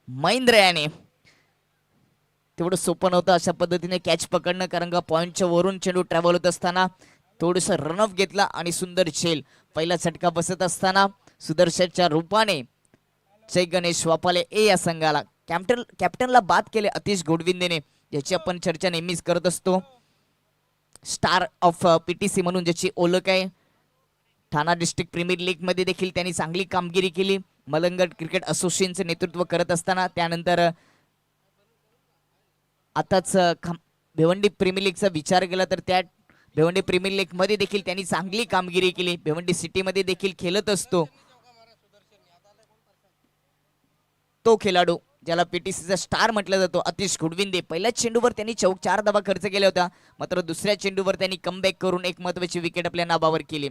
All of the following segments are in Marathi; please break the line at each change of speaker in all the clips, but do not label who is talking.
महेंद्र याने तेवढं सोपं नव्हतं अशा पद्धतीने कॅच पकडणं, कारण का पॉईंटच्या वरून चेंडू ट्रॅव्हल होत असताना थोडंसं रनऑफ घेतला आणि सुंदर झेल. पहिला झटका बसत असताना सुदर्शनच्या रूपाने जय गणेश वापाले ए या संघाला कॅप्टनला बाद केले अतिश गोडविंदेने, ज्याची आपण चर्चा नेहमीच करत असतो. स्टार ऑफ पीटीसी म्हणून ज्याची ओळख आहे. ठाणा डिस्ट्रिक्ट प्रीमियर लीग मध्ये देखील त्यांनी चांगली कामगिरी केली. मलंगड क्रिकेट असोसिएशनचे नेतृत्व करत असताना त्यानंतर आताच भिवंडी प्रीमियर लीगचा विचार केला तर त्या भिवंडी प्रीमियर लीग मध्ये देखील त्यांनी चांगली कामगिरी केली. भिवंडी सिटी मध्ये देखील खेळत असतो तो खेळाडू ज्याला पीटीसीचा स्टार म्हटलं जातो अतिश गुडविंदे. पहिल्याच चेंडूवर त्यांनी 4 धावा खर्च केल्या होत्या, मात्र दुसऱ्या चेंडूवर त्यांनी कमबॅक करून एक महत्वाची विकेट आपल्या नावावर केली.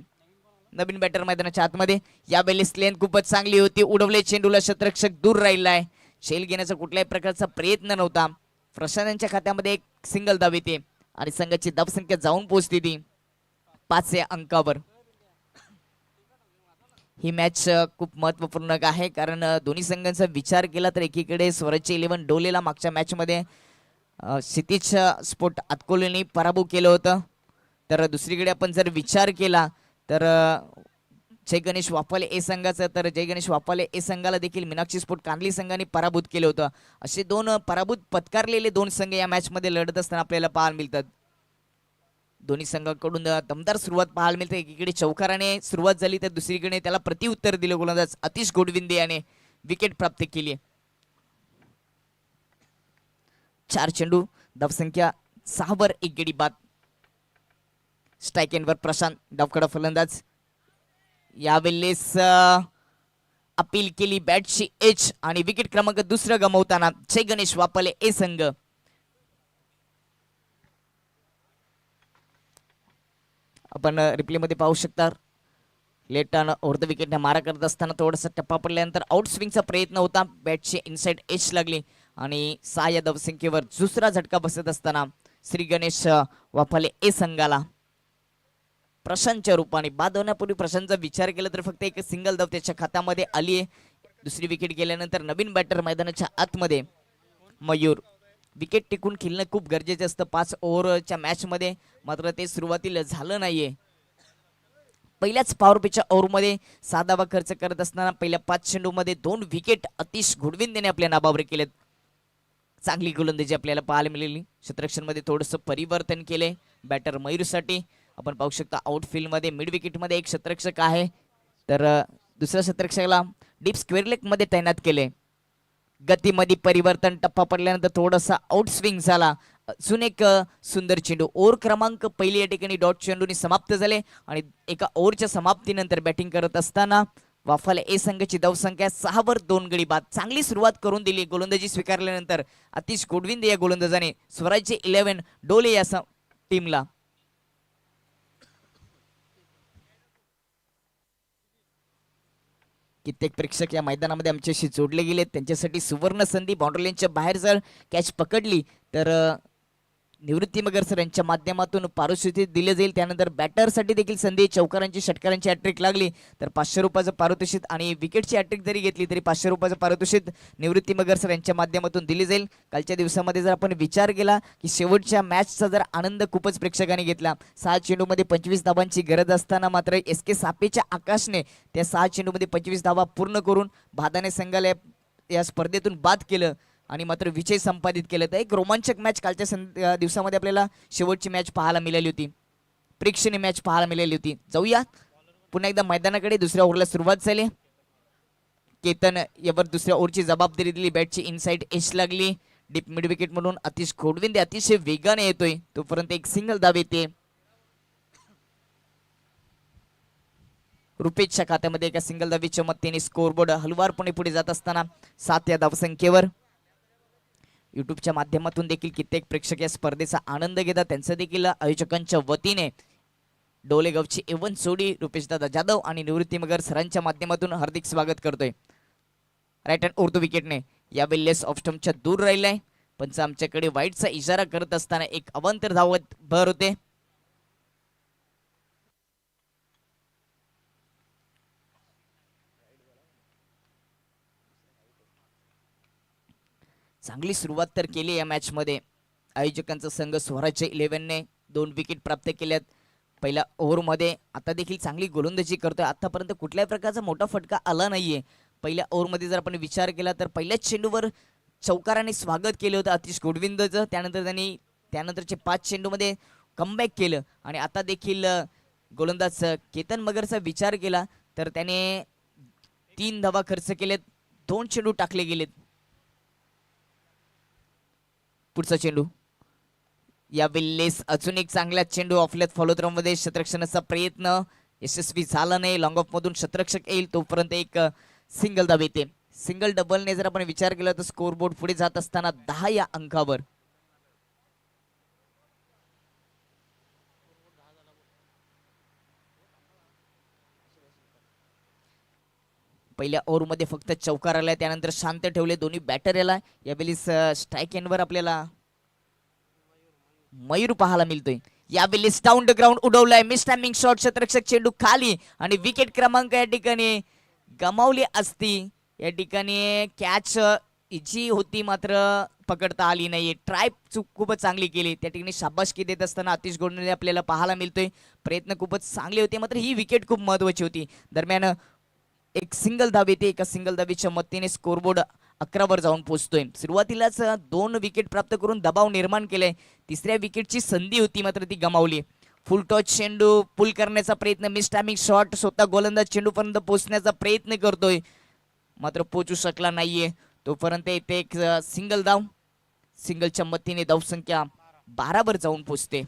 नवीन बॅटर मैदानाच्या आतमध्ये यावेळेस लेन खूपच चांगली होती. उडवले चेंडूला क्षेत्ररक्षक दूर राहिलाय. शेल घेण्याचा कुठल्याही प्रकारचा प्रयत्न नव्हता. प्रशांत यांच्या खात्यामध्ये एक सिंगल धाव येते आणि संघाची धावसंख्या जाऊन पोहोचते ती 5 या अंकावर. ही मॅच खूप महत्वपूर्ण आहे, कारण दोन्ही संघांचा विचार केला तर एकीकडे स्वराज्य 11 डोलेला मागच्या मॅच मध्ये क्षितिज स्पोर्ट अतकोलीने पराभव केलं होतं, तर दुसरीकडे आपण जर विचार केला तर जय गणेश वापाले ए संघाचं तर जय गणेश वापाले ए संघाला देखील मीनाक्षी स्पोर्ट कांदली संघाने पराभूत केलं होतं. असे दोन पराभूत पत्कारलेले दोन संघ या मॅच मध्ये लढत असताना आपल्याला पाहायला मिळतात. दोन्ही संघाकडून दमदार सुरुवात पाहायला मिळते. एकीकडे चौकाराने सुरुवात झाली तर दुसरीकडे त्याला प्रतिउत्तर दिलं गोलंदाज अतिश गोडविंदे याने विकेट प्राप्त केली. 4 चेंडू धावसंख्या 6 वर 1 गडी बाद. स्ट्राईक एंडवर प्रशांत डावकडा फलंदाज. यावेळेस अपील केली बॅटची एच आणि विकेट क्रमांक दुसरा गमावताना जय गणेश वापाले ए संघ. आपण रिप्ले मध्ये पाहू शकता लेट टर्न ओव्हर द विकेटने मारा करत असताना थोडासा टप्पा पडल्यानंतर आउट स्विंगचा प्रयत्न होता. बॅटची इनसाइड एच लागली आणि 6 या धावसंख्येवर दुसरा झटका बसत असताना श्री गणेश वापाले ए संघाला प्रशांतच्या रूपाने बाद होण्यापूर्वी प्रशांतचा विचार केला तर फक्त एक सिंगल धाव त्याच्या खात्यामध्ये आली आहे. दुसरी विकेट गेल्यानंतर नवीन बॅटर मैदानाच्या आतमध्ये मयूर. विकेट टिकून खेळणं खूप गरजेचं असतं 5 ओव्हरच्या मॅच मध्ये, मात्र ते सुरुवातीला झालं नाहीये. पहिल्याच पॉवर पिचच्या ओव्हरमध्ये 6 धावा खर्च करत असताना पहिल्या 5 चेंडूमध्ये 2 विकेट अतिश गुडविंदेने आपल्या नावावर केलेत. चांगली गोलंदाजी आपल्याला पाहायला मिळाली. क्षेत्ररक्षण मध्ये थोडंसं परिवर्तन केले बॅटर मयूरसाठी. आपण पाहू शकता आउटफील्ड मध्ये मिड विकेट मध्ये एक क्षेत्ररक्षक आहे, तर दुसऱ्या क्षेत्ररक्षकाला डीप स्क्वेअर लेग मध्ये तैनात केले. गतीमध्ये परिवर्तन, टप्पा पडल्यानंतर थोडासा आउट स्विंग झाला. अजून एक सुंदर चेंडू. ओव्हर क्रमांक पहिली या ठिकाणी डॉट चेंडूने समाप्त झाले आणि एका ओव्हरच्या समाप्तीनंतर बॅटिंग करत असताना वाफाले ए संघाची धावसंख्या 6 वर 2 गडी बाद. चांगली सुरुवात करून दिली गोलंदाजी स्वीकारल्यानंतर अतिश गोडविंदे या गोलंदाजाने स्वराज्य 11 डोले या टीमला. कित्येक प्रेक्षक या मैदानामध्ये आमच्याशी जोडले गेले, त्यांच्यासाठी सुवर्ण संधी. बाउंड्री बाहेर जर कॅच पकडली तर निवृत्ती मगर सर यांच्या माध्यमातून पारितोषिक दिले जाईल. त्यानंतर बॅटरसाठी देखील संधी. चौकारांची षटकारांची हॅट्रिक लागली तर 500 रुपयाचं पारितोषिक आणि विकेटची हॅट्रिक जरी घेतली तरी 500 रुपयाचं पारितोषिक निवृत्ती मगर सर यांच्या माध्यमातून दिली जाईल. कालच्या दिवसामध्ये जर आपण विचार केला की शेवटच्या मॅचचा जर आनंद खूपच प्रेक्षकांनी घेतला. 6 चेंडूमध्ये 25 धावांची गरज असताना मात्र एस के सापेच्या आकाशने त्या 6 चेंडूमध्ये 25 धावा पूर्ण करून भादाने संघाला या स्पर्धेतून बाद केलं आणि मात्र विजय संपादित केलं. तर एक रोमांचक मॅच कालच्या दिवसामध्ये आपल्याला शेवटची मॅच पाहायला मिळाली होती, प्रेक्षणीय मॅच पाहायला मिळाली होती. जाऊया पुन्हा एकदा मैदानाकडे. दुसऱ्या ओव्हरला सुरुवात झाली. केतन यावर दुसऱ्या ओव्हरची जबाबदारी दिली. बॅटची इनसाइड एच लागली. डीप मिड विकेट म्हणून अतिश गोडविंदे अतिशय वेगाने येतोय, तोपर्यंत एक सिंगल धाव येते. रुपेशच्या खात्यामध्ये एका सिंगल धावीच्या मदतीने स्कोरबोर्ड हलवारपणे पुढे जात असताना 7 या धावसंख्येवर. युट्यूबच्या माध्यमातून देखील कित्येक प्रेक्षक या स्पर्धेचा आनंद घेतात. त्यांचं देखील आयोजकांच्या वतीने डोलेगावची एवन सोडी रुपेशदादा जाधव आणि निवृत्ती मगर सरांच्या माध्यमातून हार्दिक स्वागत करतोय. राईट हँड उर्दू विकेटने यावेळी लेस ऑफ स्टंपच्या दूर राहिलाय. पंच आमच्याकडे वाईटचा इशारा करत असताना एक अवांतर धावत भर होते. चांगली सुरुवात तर केली या मॅच मध्ये. आयोजकांचा संघ स्वराज्य 11ने 2 विकेट प्राप्त केल्यात पहिल्या ओव्हरमध्ये. आता देखील चांगली गोलंदाजी करतोय. आतापर्यंत कुठल्याही प्रकारचा मोठा फटका आला नाहीये. पहिल्या ओव्हरमध्ये जर आपण विचार केला तर पहिल्याच चेंडूवर चौकाराने स्वागत केलं होतं आतिश गोडविंदचं. त्यानंतर त्यांनी त्यानंतरचे 5 चेंडूमध्ये कमबॅक केलं आणि आता देखील गोलंदाज केतन मगरचा विचार केला तर त्याने 3 धावा खर्च केलेत, 2 चेंडू टाकले गेलेत. पुढचा चेंडू या वेळेस अजून एक चांगला चेंडू ऑफलेट फॉलोथ्रोमध्ये क्षेत्ररक्षणाचा प्रयत्न यशस्वी झाला नाही. लॉंग ऑफ मधून क्षेत्ररक्षक येईल तोपर्यंत एक सिंगल धाव येते. सिंगल डबलने जर आपण विचार केला तर स्कोरबोर्ड पुढे जात असताना 10 या अंकावर. पहिल्या ओव्हरमध्ये फक्त चौकार आलाय, त्यानंतर शांत ठेवले दोन्ही बॅटर याला. यावेळी स्ट्राईक एंडवर आपल्याला मयूर पाहायला मिळतोय. यावेळी डाऊन द ग्राउंड उडवलाय, मिस टायमिंग शॉट, क्षेत्ररक्षक चेंडू खाली आणि विकेट क्रमांक या ठिकाणी गमावली असती. या ठिकाणी कॅच इजी होती मात्र पकडता आली नाहीये. ट्राय खूपच चांगली केली, त्या ठिकाणी शाबासकी देत असताना आतिश गोडविंदे आपल्याला पाहायला मिळतोय. प्रयत्न खूपच चांगले होते मात्र ही विकेट खूप महत्वाची होती. दरम्यान एक सिंगल धाव येते. एका सिंगल धावीच्या मदतीने स्कोरबोर्ड 11 वर जाऊन पोहोचतोय. सुरुवातीलाच 2 विकेट प्राप्त करून दबाव निर्माण केलाय. तिसऱ्या विकेटची संधी होती मात्र ती गमावली. फुल टॉच चेंडू पुल करण्याचा प्रयत्न, मिस टायमिंग शॉट, स्वतः गोलंदाज चेंडूपर्यंत पोहोचण्याचा प्रयत्न करतोय मात्र पोहोचू शकला नाहीये. तोपर्यंत येते एक सिंगल धाव. सिंगलच्या मदतीने धावसंख्या 12 वर जाऊन पोहोचते.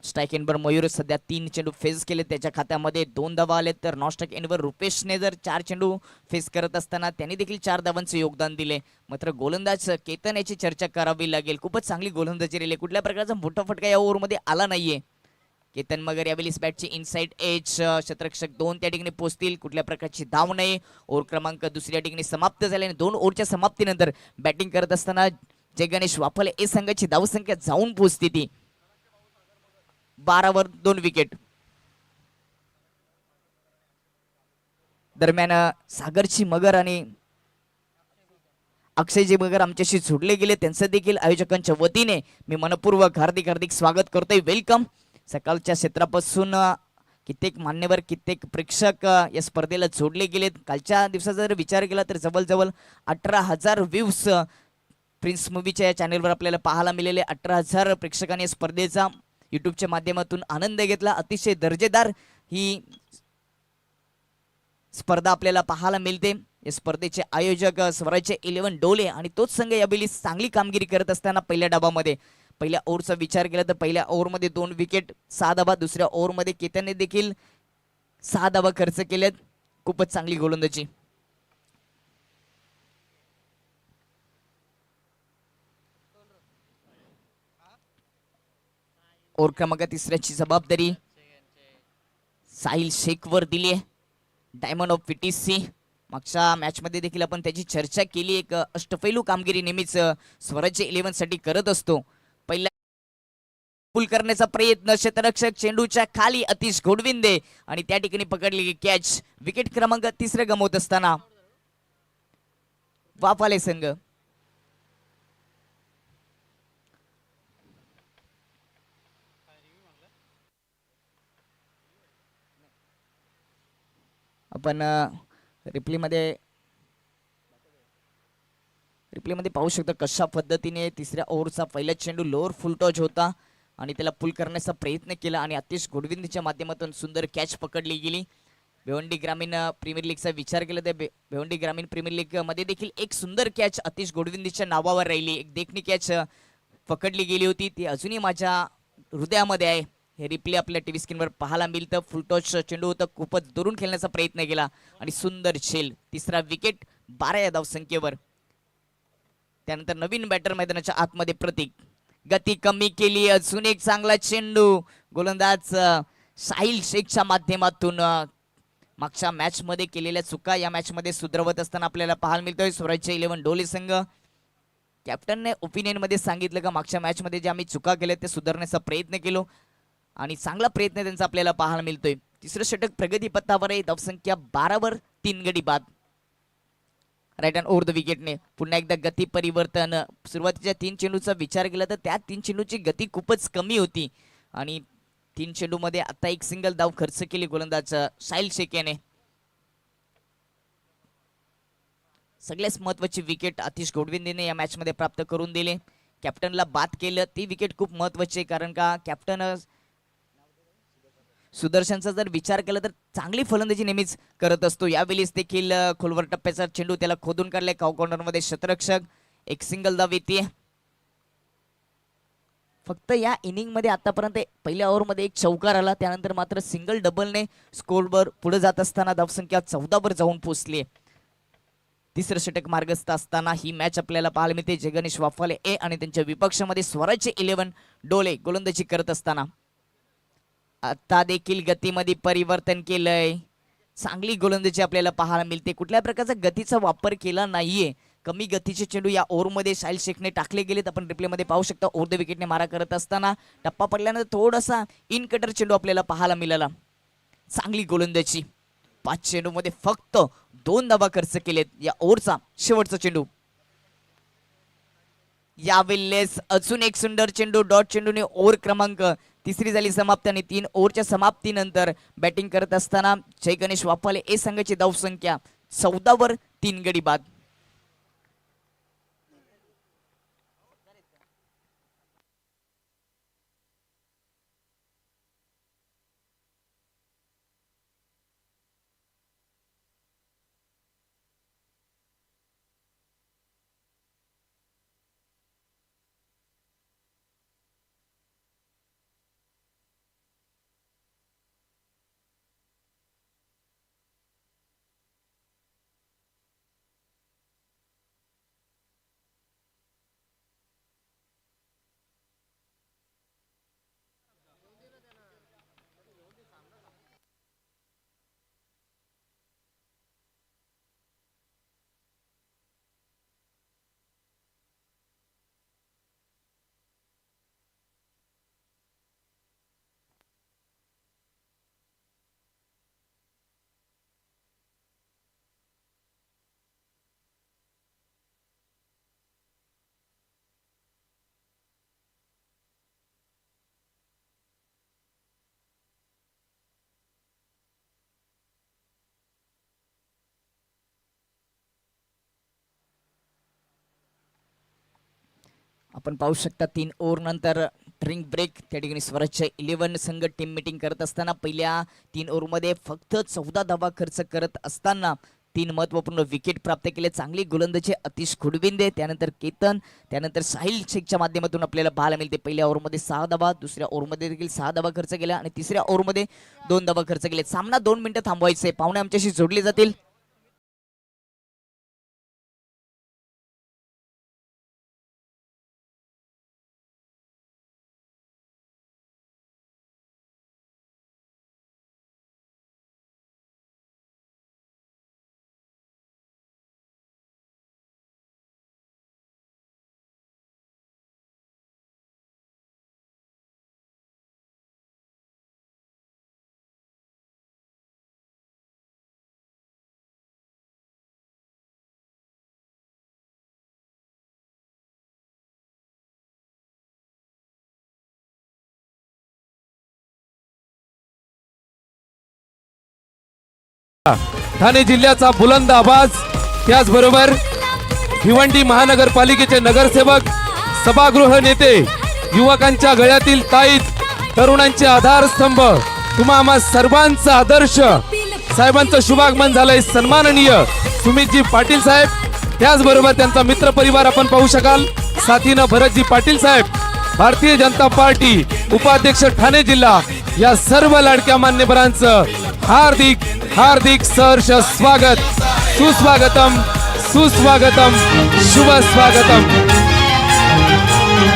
स्ट्राईक एंडवर मयूर सध्या 3 चेंडू फेस केले, त्याच्या खात्यामध्ये 2 धावा आले. तर नॉन स्ट्राईक एंडवर रुपेशने जर 4 चेंडू फेस करत असताना त्यांनी देखील 4 धावांचे योगदान दिले. मात्र गोलंदाज केतन याची चर्चा करावी लागेल. खूपच चांगली गोलंदाजी राहिली, कुठल्या प्रकारचा मोठा फटका या ओव्हरमध्ये आला नाहीये. केतन मगर यावेळी बॅटची इनसाइड एज, क्षेत्ररक्षक 2 त्या ठिकाणी पोहोचतील. कुठल्या प्रकारची धाव नाही. ओव्हर क्रमांक दुसऱ्या ठिकाणी समाप्त झाल्याने 2 ओव्हरच्या समाप्तीनंतर बॅटिंग करत असताना जय गणेश वाफले ए संघाची धावसंख्या जाऊन पोहोचते ती 12 वर 2 विकेट. दरम्यान सागरची मगर आणि अक्षयजी मगर आमच्याशी जोडले गेले, त्यांचं देखील आयोजकांच्या वतीने मी मनपूर्वक हार्दिक स्वागत करतोय. वेलकम. सकाळच्या क्षेत्रापासून कित्येक मान्यवर, कित्येक प्रेक्षक या स्पर्धेला जोडले गेलेत. कालच्या दिवसाचा जर विचार केला तर जवळजवळ 18,000 व्ह्यूज प्रिन्स मूवीच्या या चॅनलवर आपल्याला पाहायला मिळाले. 18,000 प्रेक्षकांनी या स्पर्धेचा युट्यूबच्या माध्यमातून आनंद घेतला. अतिशय दर्जेदार ही स्पर्धा आपल्याला पाहायला मिळते. या स्पर्धेचे आयोजक स्वराज्य 11 डोले आणि तोच संघ यावेळी चांगली कामगिरी करत असताना पहिल्या डावामध्ये पहिल्या ओव्हरचा विचार केला तर पहिल्या ओव्हरमध्ये 2 विकेट 6 धावा. दुसऱ्या ओव्हरमध्ये केतनने देखील 6 धावा खर्च केल्यात. खूपच चांगली गोलंदाजी. ओव्हर क्रमांक तिसऱ्याची जबाबदारी साहिल शेखवर दिली आहे. Diamond of PTC. मागच्या मॅच मध्ये देखील आपण त्याची चर्चा केली. एक अष्टपैलू कामगिरी नेहमीच स्वराज्य 11 साठी करत असतो. पहिला पुल करण्याचा प्रयत्न, क्षेत्ररक्षक चेंडूच्या खाली आतिश गोडविंदे आणि त्या ठिकाणी पकडलेली कॅच. विकेट क्रमांक 3 गमवत असताना वाफाले संघ. आपण रिप्लेमध्ये पाहू शकता कशा पद्धतीने तिसऱ्या ओव्हरचा पहिला चेंडू लोअर फुल टॉच होता आणि त्याला पुल करण्याचा प्रयत्न केला आणि आतिश गोडविंदीच्या माध्यमातून सुंदर कॅच पकडली गेली. भिवंडी ग्रामीण प्रीमियर लीगचा विचार केला तर भिवंडी ग्रामीण प्रीमियर लीग मध्ये देखील एक सुंदर कॅच आतिश गोडविंदीच्या नावावर राहिली. एक देखणी कॅच पकडली गेली होती, ती अजूनही माझ्या हृदयामध्ये आहे. हे रिप्ले आपल्या टीव्ही स्क्रीनवर पाहायला मिळतं. फुल टॉच चेंडू होता, खूपच दुरून खेळण्याचा प्रयत्न केला आणि सुंदर झेल. तिसरा विकेट 12 या धावसंख्येवर. त्यानंतर नवीन बॅटर मैदानाच्या आतमध्ये प्रतीक. गती कमी केली, अजून एक चांगला चेंडू. गोलंदाज साहिल शेखच्या माध्यमातून मागच्या मॅच मध्ये केलेल्या चुका या मॅच मध्ये सुधारवत असताना आपल्याला पाहायला मिळतोय. स्वराज्य 11 डोले संघ. कॅप्टनने ओपिनियन मध्ये सांगितलं का मागच्या मॅच मध्ये जे आम्ही चुका केल्या ते सुधारण्याचा प्रयत्न केलो आणि चांगला प्रयत्न त्यांचा आपल्याला पाहायला मिळतोय. तिसरं षटक प्रगती पथावर आहे. धावसंख्या 12 वर 3 गडी बाद. राईट हँड ओव्हर द विकेटने पुन्हा एकदा गती परिवर्तन. सुरुवातीच्या 3 चेंडूचा विचार केला तर त्या 3 चेंडूची गती खूपच कमी होती आणि 3 चेंडूमध्ये आता एक सिंगल धाव खर्च केली गोलंदाज साहिल शेख याने. सगळ्यात महत्वाची विकेट आतिश गोडविंदेने या मॅच मध्ये प्राप्त करून दिले. कॅप्टनला बाद केलं. ती विकेट खूप महत्वाची आहे कारण का कॅप्टन सुदर्शनचा जर विचार केला तर चांगली फलंदाजी नेहमीच करत असतो. यावेळेस देखील खोलवर टप्प्याचा चेंडू त्याला खोदून काढलाय काउ कॉर्नर मध्ये क्षेत्ररक्षक. एक सिंगल धाव येते. फक्त या इनिंग मध्ये आतापर्यंत पहिल्या ओव्हर मध्ये एक चौकार आला. त्यानंतर मात्र सिंगल डबलने स्कोरवर पुढे जात असताना धावसंख्या 14 वर जाऊन पोहोचली. तिसरं षटक मार्गस्थ असताना ही मॅच आपल्याला पाहायला मिळते. जगनीश वाफाले ए आणि त्यांच्या विपक्षामध्ये स्वराज्य 11 डोले गोलंदाजी करत असताना आता देखील गतीमध्ये परिवर्तन केलंय. चांगली गोलंदाजी आपल्याला पाहायला मिळते. कुठल्या प्रकारचा गतीचा वापर केला नाहीये. कमी गतीचे चेंडू या ओव्हरमध्ये साहिल शेखने टाकले गेलेत. आपण रिप्लेमध्ये पाहू शकता. ओव्हर द विकेटने मारा करत असताना टप्पा पडल्यानंतर थोडासा इन कटर चेंडू आपल्याला पाहायला मिळाला. चांगली गोलंदाजी. 5 चेंडूमध्ये फक्त 2 धावा खर्च केलेत. या ओव्हरचा शेवटचा चेंडू. यावेळेस अजून एक सुंदर चेंडू. डॉट चेंडूने ओव्हर क्रमांक तिसरी झाली समाप्त आणि 3 ओव्हरच्या समाप्तीनंतर बॅटिंग करत असताना जय गणेश वाफाले ए संघाची धावसंख्या 14 वर 3 गडी बाद. आपण पाहू शकता 3 ओव्हर नंतर ड्रिंक ब्रेक. त्या ठिकाणी स्वराज्य 11 संघ टीम मीटिंग करत असताना पहिल्या 3 ओव्हर मध्ये फक्त 14 धावा खर्च करत असताना 3 महत्वपूर्ण विकेट प्राप्त केले. चांगली गोलंदाजी आतिश गोडविंदे, त्यानंतर केतन, त्यानंतर साहिल शेखच्या माध्यमातून आपल्याला पाहायला मिळते. पहिल्या ओव्हर मध्ये 6 धावा, दुसऱ्या ओव्हर मध्ये देखील 6 धावा खर्च केल्या आणि तिसऱ्या ओव्हर मध्ये 2 धावा खर्च केले. सामना 2 मिनिटं थांबवायचे. पाहुणे आमच्याशी जोडले जातील.
ठाणे जिल्ह्याचा बुलंद आवाज, त्याचबरोबर भिवंडी महानगरपालिकेचे नगरसेवक, सभागृह नेते, युवकांच्या गळ्यातील ताईत, तरुणांचे आधारस्तंभ, तुम्हा आम्हा सर्वांचा आदर्श साहेबांचं शुभागमन झालंय. सन्माननीय सुमितजी पाटील साहेब, त्याचबरोबर त्यांचा मित्र परिवार आपण पाहू शकाल. साथीनं भरतजी पाटील साहेब, भारतीय जनता पार्टी उपाध्यक्ष ठाणे जिल्हा, या सर्व लाडक्या मान्यवरांचं हार्दिक हार्दिक सहर्ष स्वागत. सुस्वागतम सुस्वागतम शुभ स्वागतम.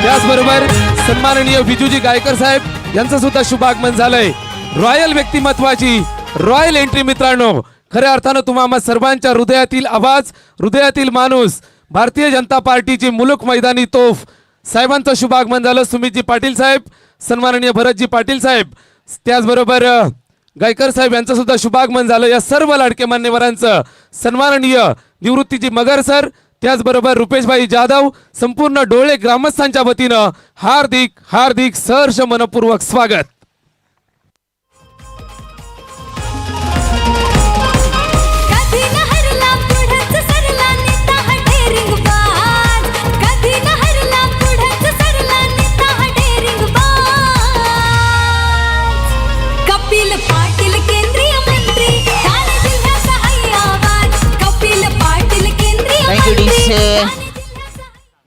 त्याचबरोबर सन्माननीय विजूजी गायकर साहेब यांचं सुद्धा शुभागमन झालंय. रॉयल व्यक्तिमत्वाची रॉयल एंट्री मित्रांनो. खऱ्या अर्थानं तुम्हा आम्हा सर्वांच्या हृदयातील आवाज, हृदयातील माणूस, भारतीय जनता पार्टीची मुलुक मैदानी तोफ साहेबांचं शुभागमन झालं. सुमितजी पाटील साहेब, सन्माननीय भरतजी पाटील साहेब, त्याचबरोबर गायकर साहेब यांचं सुद्धा शुभागमन झालं. या सर्व लाडके मान्यवरांचं सन्माननीय निवृत्तीजी मगर सर, त्याचबरोबर रुपेशभाई जाधव, संपूर्ण डोळे ग्रामस्थांच्या वतीनं हार्दिक हार्दिक सहर्ष मनपूर्वक स्वागत.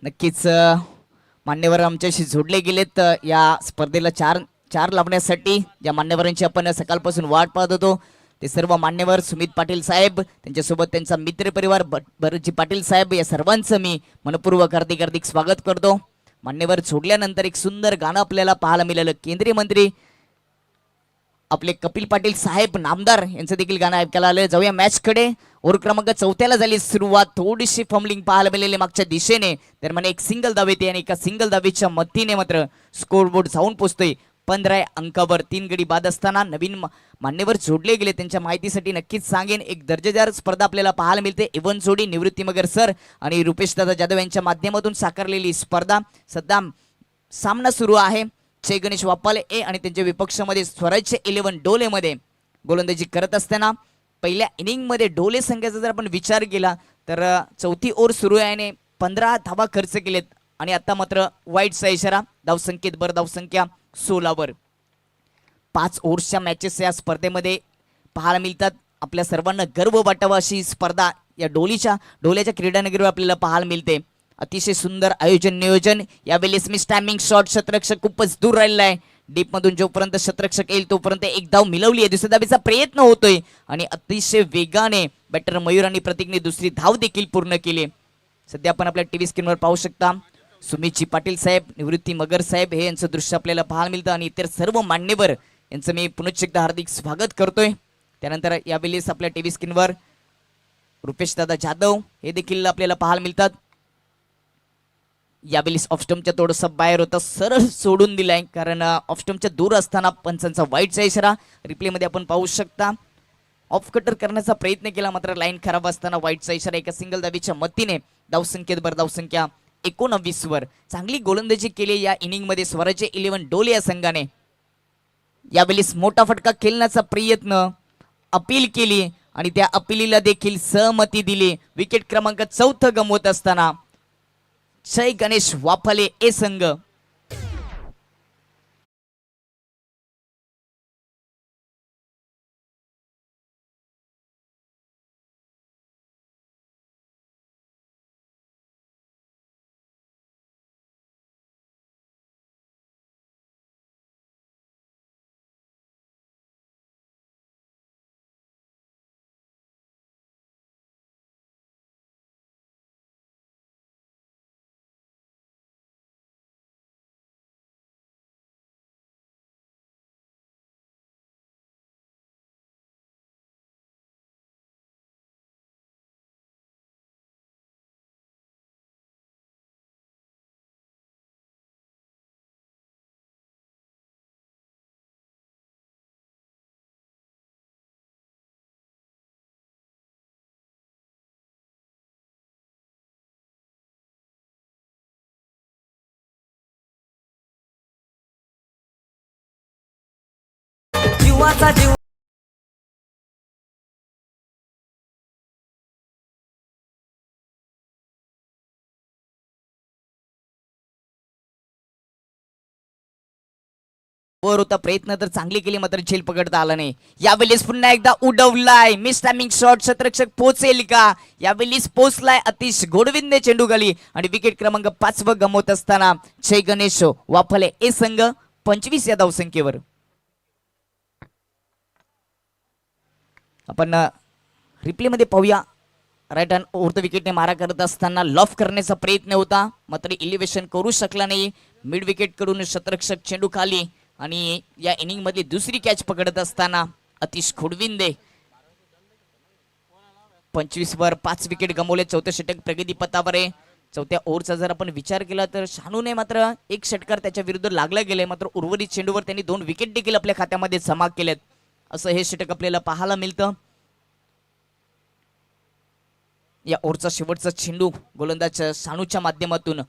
नक्कीच मान्यवर आमच्याशी जोडले गेलेत या स्पर्धेला चार लावण्यासाठी. ज्या मान्यवरांची आपण सकाळपासून वाट पाहत होतो ते सर्व मान्यवर, सुमित पाटील साहेब, त्यांच्यासोबत त्यांचा मित्र परिवार भरतजी पाटील साहेब, या सर्वांचं मी मनपूर्वक हार्दिक हार्दिक स्वागत करतो. मान्यवर जोडल्यानंतर एक सुंदर गाणं आपल्याला पाहायला मिळालं. केंद्रीय मंत्री आपले कपिल पाटील साहेब नामदार यांचं देखील गाणं ऐकायला आलं. जाऊया मॅच कडे. ओव्हर क्रमांक 4 झाली सुरुवात. थोडीशी फंबलिंग पाहायला मिळाली मागच्या दिशेने. दरम्यान एक सिंगल धाव येते आणि एका सिंगल धावेच्या मदतीने मात्र स्कोरबोर्ड जाऊन पोहोचतोय 15 अंकावर. 3 गडी बाद असताना नवीन मान्यवर जोडले गेले. त्यांच्या माहितीसाठी नक्कीच सांगेन, एक दर्जेदार स्पर्धा आपल्याला पाहायला मिळते. इवन जोडी निवृत्ती मगर सर आणि रुपेश दादा जाधव यांच्या माध्यमातून साकारलेली स्पर्धा. सध्या सामना सुरू आहे. जय गणेश वापाले ए आणि त्यांच्या विपक्षामध्ये स्वराज्य 11 डोलेमध्ये गोलंदाजी करत असताना पहिल्या इनिंग मध्ये डोले संघाचा जर आपण विचार केला तर चौथी ओव्हर सुरू आहे, 15 धावा खर्च केलेत आणि आता मात्र वाईटचा इशारा. धावसंख्येत धावसंख्या 16 5 ओव्हर्सच्या मॅचेस या स्पर्धेमध्ये पाहायला मिळतात. आपल्या सर्वांना गर्व वाटावा अशी स्पर्धा या डोल्याच्या क्रीडानगरीवर आपल्याला पाहायला मिळते. अतिशय सुंदर आयोजन नियोजन. यावेळेस मी स्टॅमिंग शॉट, शतरक्षक खूपच दूर राहिलेला आहे. डीप मधून जोपर्यंत शतरक्षक येईल तोपर्यंत एक धाव मिळवली आहे. दुसऱ्या धावेचा प्रयत्न होतोय आणि अतिशय वेगाने बॅटर मयूर आणि प्रतीकने दुसरी धाव देखील पूर्ण केली. सध्या आपण आपल्या टीव्ही स्क्रीनवर पाहू शकता सुमितजी पाटील साहेब, निवृत्ती मगर साहेब हे यांचं दृश्य आपल्याला पाहायला मिळतं आणि इतर सर्व मान्यवर यांचं मी पुनश्च एकदा हार्दिक स्वागत करतोय. त्यानंतर यावेळेस आपल्या टीव्ही स्क्रीनवर रुपेश दादा जाधव हे देखील आपल्याला पाहायला मिळतात. यावेळेस ऑफस्टमच्या थोडंसं बाहेर होतं, सरळ सोडून दिलाय कारण ऑफस्टमच्या दूर असताना पंचांचा वाईटचा इशारा रिप्लेमध्ये आपण पाहू शकता. ऑफ कटर करण्याचा प्रयत्न केला मात्र लाईन खराब असताना वाईटचा इशारा. एका सिंगल धावेच्या मदतीने धावसंख्येत धावसंख्या 19 चांगली गोलंदाजी केली या इनिंग मध्ये स्वराज्य 11 डोले या संघाने. यावेळेस मोठा फटका खेळण्याचा प्रयत्न, अपील केली आणि त्या अपीलीला देखील सहमती दिली. विकेट क्रमांक 4 गमवत असताना जय गणेश वाफाले ए संघ जीवाचा जीव वर होता. प्रयत्न तर चांगली केली मात्र झेल पकडता आला नाही. यावेळेस पुन्हा एकदा उडवलाय. मिस टायमिंग शॉट, शतरक्षक पोहोचेल का? यावेळेस पोहोचलाय. अतिश गोडविंदे चेंडू गाली आणि विकेट क्रमांक 5 गमवत असताना जय गणेश वाफाले ए संघ 25 या धावसंख्येवर. आपण रिप्ले मध्ये पाहूया. राईट हँड ओव्हर द विकेटने मारा करत असताना लॉफ करण्याचा प्रयत्न होता मात्र इलिव्हेशन करू शकला नाही. मिड विकेट कडून शतरक्षक चेंडू खाली आणि या इनिंग मधली दुसरी कॅच पकडत असताना अतिश खोडविंदे 25 वर 5 विकेट गमवले. 4थं षटक प्रगती पथावर आहे. 4थ्या ओव्हरचा जर आपण विचार केला तर शानूने मात्र एक षटकार त्याच्या विरुद्ध लागला गेले मात्र उर्वरित चेंडूवर त्यांनी 2 विकेट देखील आपल्या खात्यामध्ये जमा केलेत. असं हे षटक आपल्याला पाहायला मिळतं. या ओव्हरचा शेवटचा चेंडू गोलंदाज सानूच्या माध्यमातून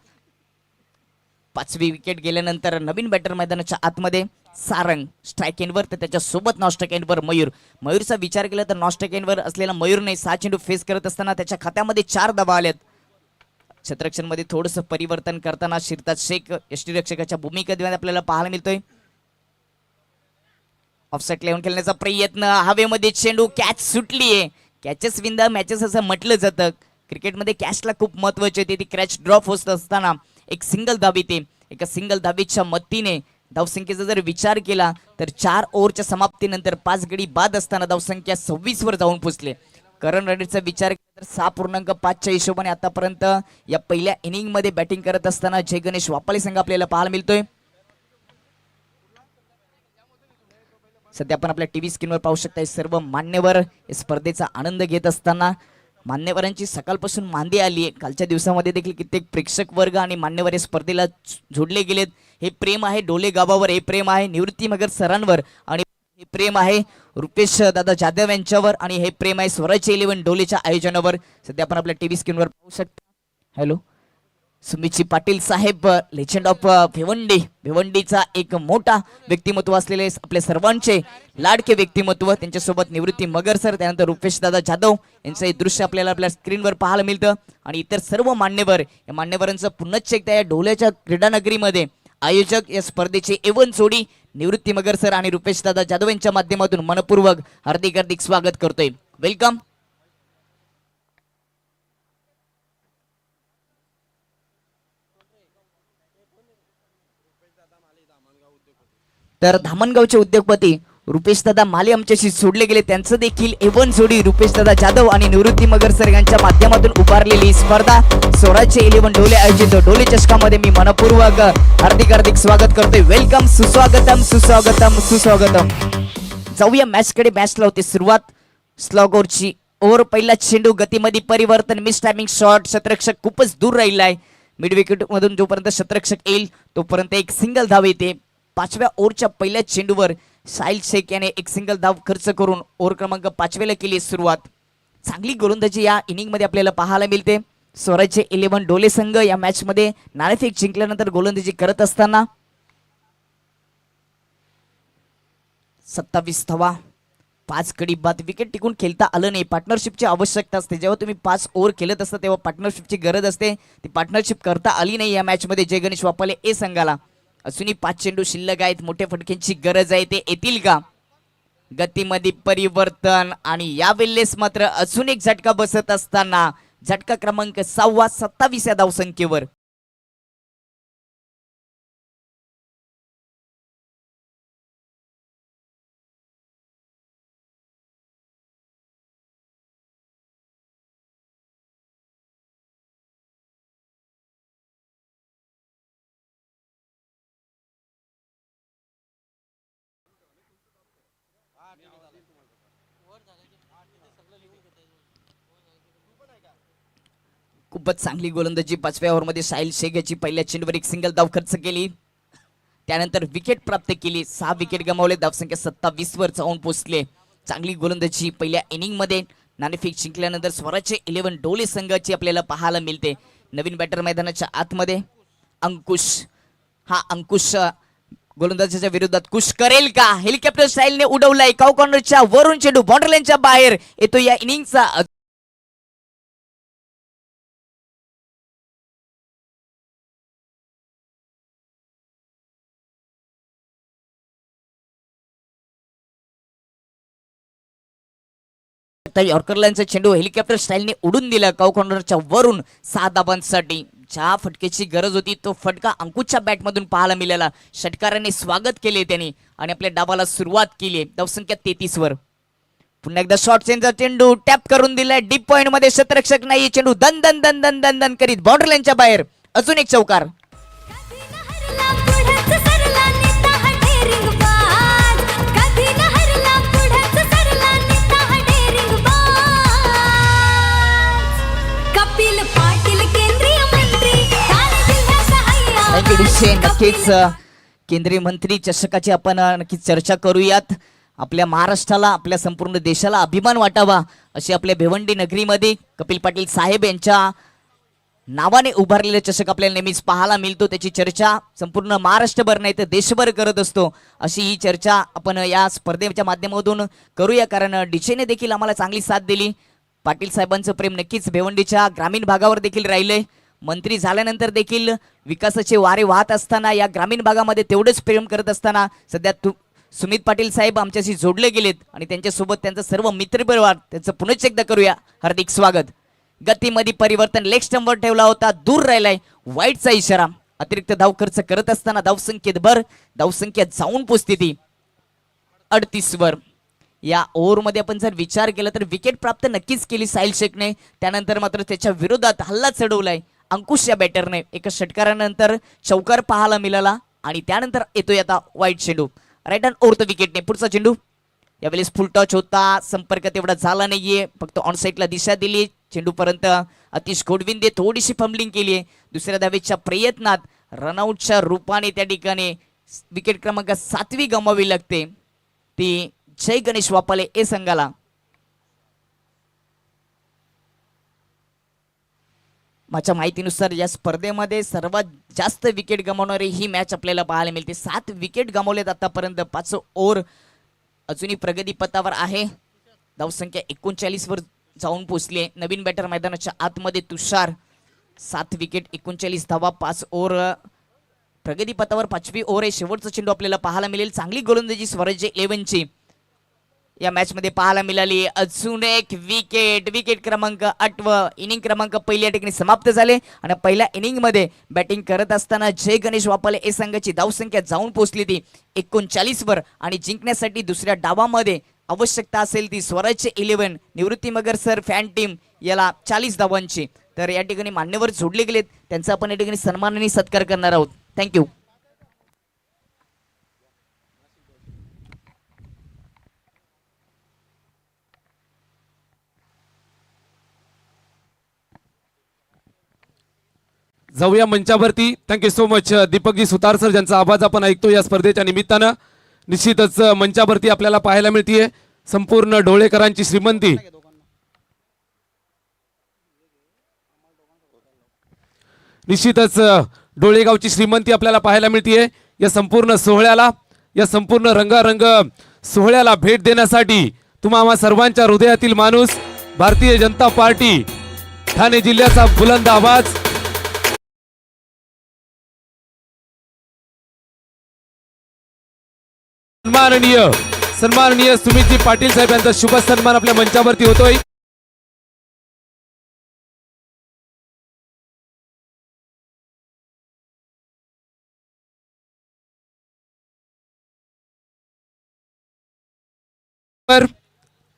5वी विकेट गेल्यानंतर नवीन बॅटर मैदानाच्या आतमध्ये सारंग स्ट्राईक एंडवर, तर त्याच्या सोबत नॉस्ट्राईक एंडवर मयूरचा विचार केला तर नॉस्ट्राईक एंडवर असलेला मयूरने 6 चेंडू फेस करत असताना त्याच्या खात्यामध्ये 4 धावा आल्यात. क्षेत्ररक्षण मध्ये थोडंसं परिवर्तन करताना शिरताज शेख यष्टीरक्षकाच्या भूमिकेत आपल्याला पाहायला मिळतोय. ऑफसाईड लेवून खेळण्याचा प्रयत्न, हवेमध्ये चेंडू, कॅच सुटलीये. कॅचेस विन द मॅचेस असं म्हटलं जातं. क्रिकेटमध्ये कॅचला खूप महत्वाचे येते. ती कॅच ड्रॉप होत असताना एक सिंगल धाव येते. एका सिंगल धावेच्या मदतीने धावसंख्येचा जर विचार केला तर 4 ओव्हरच्या समाप्तीनंतर 5 गडी बाद असताना धावसंख्या 26 वर जाऊन पोहोचले. करण रनरेटचा विचार केला तर 6.5च्या हिशोबाने आतापर्यंत या पहिल्या इनिंग मध्ये बॅटिंग करत असताना जय गणेश वापाळे संघ आपल्याला पाहायला मिळतोय. सध्या आपण आपल्या टीव्ही स्क्रीनवर पाहू शकता सर्व मान्यवर स्पर्धेचा आनंद घेत असताना मान्यवरांची सकाळपासून मांदी आली आहे. कालच्या दिवसामध्ये देखील कित्येक प्रेक्षक वर्ग आणि मान्यवर या स्पर्धेला जोडले गेलेत. हे प्रेम आहे डोले गावावर, हे प्रेम आहे निवृत्ती मगर सरांवर, आणि हे प्रेम आहे रुपेश दादा जाधव यांच्यावर, आणि हे प्रेम आहे स्वराज्य 11 डोलेच्या आयोजनावर. सध्या आपण आपल्या टीव्ही स्क्रीनवर पाहू शकता. हॅलो, सुमितजी पाटील साहेब, लेजंड ऑफ भिवंडीचा एक मोठा व्यक्तिमत्व असलेले आपले सर्वांचे लाडके व्यक्तिमत्व, त्यांच्यासोबत निवृत्ती मगर सर, त्यानंतर रुपेश दादा जाधव यांचं हे दृश्य आपल्याला आपल्या स्क्रीनवर पाहायला मिळतं. आणि इतर सर्व मान्यवर, या मान्यवरांचं पुन्हा एकदा या ढोल्याच्या क्रीडानगरीमध्ये आयोजक या स्पर्धेचे एवन जोडी निवृत्ती मगर सर आणि रुपेश दादा जाधव यांच्या माध्यमातून मनपूर्वक हार्दिक स्वागत करतोय. वेलकम. तर धामणगावचे उद्योगपती रुपेश दादा माले आमच्याशी सोडले गेले. त्यांचं देखील एवन जोडी रुपेश दादा जाधव आणि निवृत्ती मगर सर यांच्या माध्यमातून उभारलेली स्पर्धा स्वराज्य 11 डोले आयोजित डोले चषकामध्ये मी मनपूर्वक हार्दिक स्वागत करतोय. वेलकम, सुस्वागतम सुस्वागतम सुस्वागतम. जाऊया मॅच कडे. मॅचला होते सुरुवात. स्लॉगोरची ओव्हर, पहिला चेंडू, गतीमध्ये परिवर्तन, मिस टायमिंग शॉट, क्षेत्ररक्षक खूपच दूर राहिलाय. मिड विकेट मधून जोपर्यंत क्षेत्ररक्षक येईल तोपर्यंत एक सिंगल धाव येते. 5व्या ओव्हरच्या पहिल्या चेंडूवर साहिल शेख याने एक सिंगल धाव खर्च करून ओव्हर क्रमांक 5ला केली सुरुवात. चांगली गोलंदाजी या इनिंग मध्ये आपल्याला पाहायला मिळते. स्वराज्य 11 डोले संघ या मॅच मध्ये नाणेफेक जिंकल्यानंतर गोलंदाजी करत असताना 27 धावा, 5 गडी बाद. विकेट टिकून खेळता आलं नाही. पार्टनरशिपची आवश्यकता असते. जेव्हा तुम्ही 5 ओव्हर खेळत असता तेव्हा पार्टनरशिपची गरज असते. ती पार्टनरशिप करता आली नाही या मॅच मध्ये जय गणेश वापाले ए संघाला. अजूनही 5 चेंडू शिल्लक आहेत. मोठ्या फटक्यांची गरज आहे. ते येतील का? गतीमध्ये परिवर्तन, आणि यावेळेस मात्र अजून एक झटका बसत असताना झटका क्रमांक 6 27 या धावसंख्येवर. खूपच चांगली गोलंदाजी 5व्या ओव्हरमध्ये साहिल शेख याची पहिल्या चेंडूवर एक सिंगल धाव खर्च केली. त्यानंतर विकेट प्राप्त केली. 6 विकेट गमावले. धावसंख्या 27 वर जाऊन पोहोचले. चांगली गोलंदाजी पहिल्या इनिंग मध्ये नाणेफेक जिंकल्यानंतर स्वराज्य 11 डोले संघाची आपल्याला पाहायला मिळते. नवीन बॅटर मैदानाच्या आतमध्ये अंकुश. हा अंकुश गोलंदाजाच्या विरोधात कुश करेल का? हेलिकॉप्टर स्टाईलने उडवलाय. काउ कॉर्नरच्या वरून चेंडू बाउंड्री लाईनच्या बाहेर येतो. या इनिंगचा यॉर्कर लाईनचा चेंडू हेलिकॉप्टर स्टाईलने उडून दिला काउ कॉर्नरच्या वरून 6 धाबांसाठी. ज्या फटकेची गरज होती तो फटका अंकुशच्या बॅटमधून पाहायला मिळाला. षटकाराने स्वागत केले त्यांनी आणि आपल्या डावाला सुरुवात केली. धावसंख्या 33 वर. पुन्हा एकदा शॉर्ट चेंजचा चेंडू टॅप करून दिलाय. डीप पॉइंट मध्ये क्षेत्ररक्षक नाही. चेंडू दन दन दन दन दन दन करीत बाउंड्री लाईनच्या बाहेर. अजून एक चौकार. नक्कीच केंद्रीय मंत्री चषकाची आपण नक्कीच चर्चा करूयात. आपल्या महाराष्ट्राला, आपल्या संपूर्ण देशाला अभिमान वाटावा अशी आपल्या भिवंडी नगरीमध्ये कपिल पाटील साहेब यांच्या नावाने उभारलेले चषक आपल्याला नेहमीच पाहायला मिळतो. त्याची चर्चा संपूर्ण महाराष्ट्रभर नाही तर देशभर करत असतो. अशी ही चर्चा आपण या स्पर्धेच्या माध्यमातून करूया, कारण डीजेने देखील आम्हाला चांगली साथ दिली. पाटील साहेबांचं प्रेम नक्कीच भिवंडीच्या ग्रामीण भागावर देखील राहिलंय. मंत्री झाल्यानंतर देखील विकासाचे वारे वाहत असताना या ग्रामीण भागामध्ये तेवढेच प्रेम करत असताना सध्या सुमित पाटील साहेब आमच्याशी जोडले गेलेत आणि त्यांच्यासोबत त्यांचा सर्व मित्रपरिवार, त्यांचं पुनश्च एकदा करूया हार्दिक स्वागत. गतीमध्ये परिवर्तन, लेग स्टंपवर ठेवला होता, दूर राहिलाय, वाईटचा इशारा. अतिरिक्त धाव खर्च करत असताना धावसंख्येत भर, धावसंख्या जाऊन पोचते ती 38 वर. या ओव्हरमध्ये आपण जर विचार केला तर विकेट प्राप्त नक्कीच केली साहिल शेखने. त्यानंतर मात्र त्याच्या विरोधात हल्ला चढवलाय अंकुश या बॅटरने. एका षटकारानंतर चौकार पाहायला मिळाला आणि त्यानंतर येतोय आता वाईट चेंडू. राईट हँड ओव्हर द विकेटने पुढचा चेंडू. यावेळेस फुल टच होता, संपर्क तेवढा झाला नाहीये, फक्त ऑन साईडला दिशा दिली. चेंडूपर्यंत अतिश गोडविंदे थोडीशी फंबलिंग केली आहे. दुसऱ्या धावेच्या प्रयत्नात रनआउटच्या रूपाने त्या ठिकाणी विकेट क्रमांक 7वी गमावी लागते ती जय गणेश वापाले ए संघाला. माझ्या माहितीनुसार या स्पर्धेमध्ये सर्वात जास्त विकेट गमावणारी ही मॅच आपल्याला पाहायला मिळते. 7 विकेट गमावलेत आतापर्यंत. 5 ओव्हर अजूनही प्रगतीपथावर आहे. धावसंख्या 39 वर जाऊन पोचली आहे. नवीन बॅटर मैदानाच्या आतमध्ये तुषार. 7 विकेट 39 धावा, 5 ओव्हर प्रगतीपथावर. 5वी ओव्हर आहे. शेवटचा चेंडू आपल्याला पाहायला मिळेल. चांगली गोलंदाजी स्वराज्य 11ची या मॅच मध्ये पाहायला मिळाली. अजून एक विकेट, विकेट क्रमांक 8. इनिंग क्रमांक पहिली या ठिकाणी समाप्त झाले आणि पहिल्या इनिंग मध्ये बॅटिंग करत असताना जय गणेश वापाले ए संघाची धावसंख्या जाऊन पोहोचली ती 39 वर आणि जिंकण्यासाठी दुसऱ्या डावामध्ये आवश्यकता असेल ती स्वराज्य 11 निवृत्ती मगर सर फॅन टीम याला 40 धावांची. तर या ठिकाणी मान्यवर जोडले गेलेत, त्यांचा आपण या ठिकाणी सन्मान आणि सत्कार करणार आहोत. थँक्यू.
जाऊया मंचावरती. थँक्यू सो मच दीपकजी सुतार सर, ज्यांचा आवाज आपण ऐकतो या स्पर्धेच्या निमित्तानं. निश्चितच मंचावरती आपल्याला पाहायला मिळतीये संपूर्ण ढोळेकरांची श्रीमंती. निश्चितच डोळेगावची श्रीमंती आपल्याला पाहायला मिळतीये. या संपूर्ण सोहळ्याला, या संपूर्ण रंगारंग सोहळ्याला भेट देण्यासाठी तुम्हा सर्वांच्या हृदयातील माणूस, भारतीय जनता पार्टी ठाणे जिल्ह्याचा बुलंद आवाज, सन्माननीय सुमितजी पाटील साहेब यांचा शुभ सन्मान आपल्या मंचावरती होतोय.